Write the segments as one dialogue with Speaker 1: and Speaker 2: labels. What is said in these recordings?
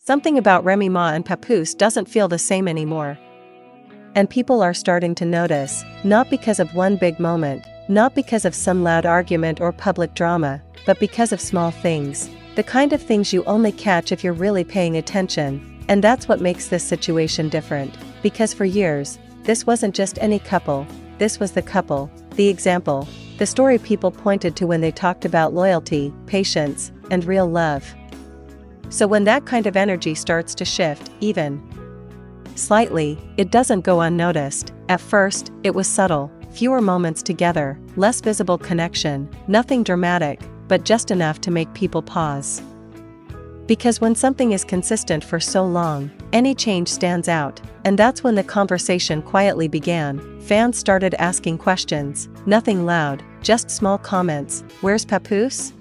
Speaker 1: Something about Remy Ma and Papoose doesn't feel the same anymore. And people are starting to notice, not because of one big moment, not because of some loud argument or public drama, but because of small things, the kind of things you only catch if you're really paying attention. And that's what makes this situation different, because for years, this wasn't just any couple, this was the couple, the example, the story people pointed to when they talked about loyalty, patience, and real love. So when that kind of energy starts to shift, even slightly, it doesn't go unnoticed. At first, it was subtle, fewer moments together, less visible connection, nothing dramatic, but just enough to make people pause. Because when something is consistent for so long, any change stands out, and that's when the conversation quietly began. Fans started asking questions, nothing loud, just small comments. Where's Papoose?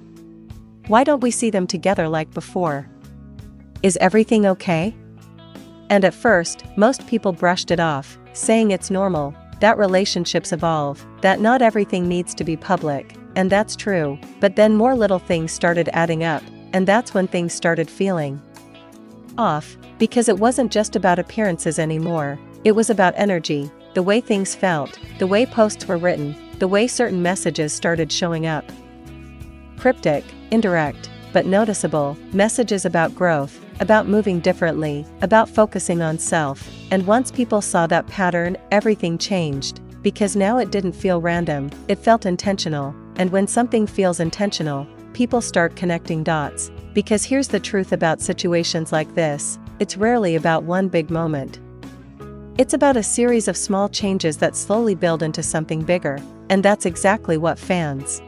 Speaker 1: Why don't we see them together like before? Is everything okay? And at first, most people brushed it off, saying it's normal, that relationships evolve, that not everything needs to be public, and that's true, but then more little things started adding up, and that's when things started feeling off, because it wasn't just about appearances anymore, it was about energy, the way things felt, the way posts were written, the way certain messages started showing up. Cryptic, indirect, but noticeable, messages about growth, about moving differently, about focusing on self, and once people saw that pattern, everything changed, because now it didn't feel random, it felt intentional, and when something feels intentional, people start connecting dots, because here's the truth about situations like this, it's rarely about one big moment. It's about a series of small changes that slowly build into something bigger, and that's exactly what fans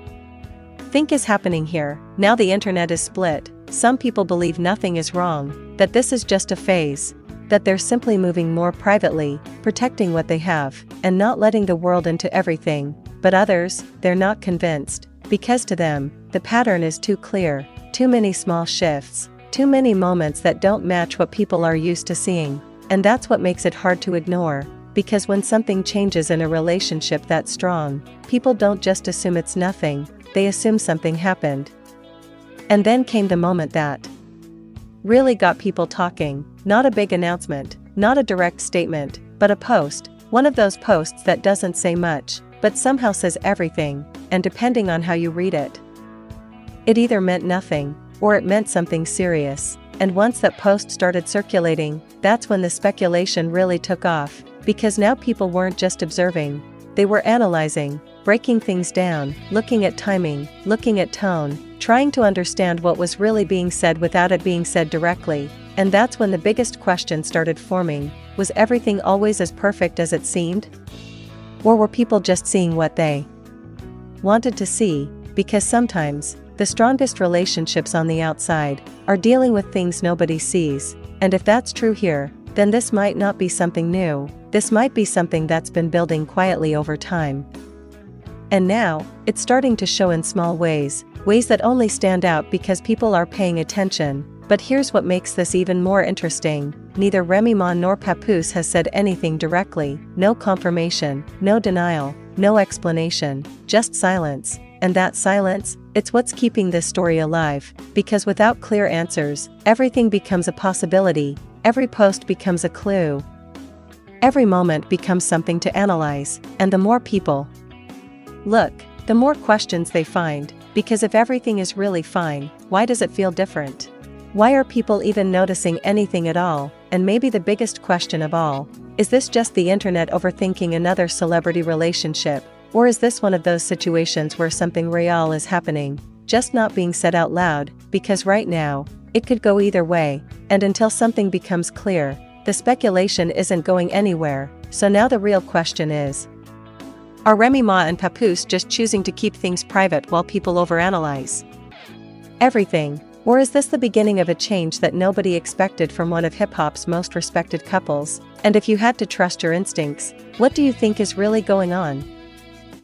Speaker 1: think is happening here. Now the internet is split. Some people believe nothing is wrong, that this is just a phase, that they're simply moving more privately, protecting what they have, and not letting the world into everything. But others, they're not convinced, because to them, the pattern is too clear, too many small shifts, too many moments that don't match what people are used to seeing. And that's what makes it hard to ignore, because when something changes in a relationship that strong, people don't just assume it's nothing, they assume something happened. And then came the moment that really got people talking, not a big announcement, not a direct statement, but a post, one of those posts that doesn't say much, but somehow says everything, and depending on how you read it, it either meant nothing, or it meant something serious. And once that post started circulating, that's when the speculation really took off, because now people weren't just observing, they were analyzing, breaking things down, looking at timing, looking at tone, trying to understand what was really being said without it being said directly. And that's when the biggest question started forming, was everything always as perfect as it seemed? Or were people just seeing what they wanted to see? Because sometimes, the strongest relationships on the outside are dealing with things nobody sees, and if that's true here, then this might not be something new, this might be something that's been building quietly over time. And now, it's starting to show in small ways, ways that only stand out because people are paying attention. But here's what makes this even more interesting, neither Remy Ma nor Papoose has said anything directly, no confirmation, no denial, no explanation, just silence. And that silence, it's what's keeping this story alive, because without clear answers, everything becomes a possibility, every post becomes a clue, every moment becomes something to analyze, and the more people look, the more questions they find, because if everything is really fine, why does it feel different? Why are people even noticing anything at all? And maybe the biggest question of all, is this just the internet overthinking another celebrity relationship? Or is this one of those situations where something real is happening, just not being said out loud? Because right now, it could go either way, and until something becomes clear, the speculation isn't going anywhere. So now the real question is, are Remy Ma and Papoose just choosing to keep things private while people overanalyze everything? Or is this the beginning of a change that nobody expected from one of hip-hop's most respected couples? And if you had to trust your instincts, what do you think is really going on?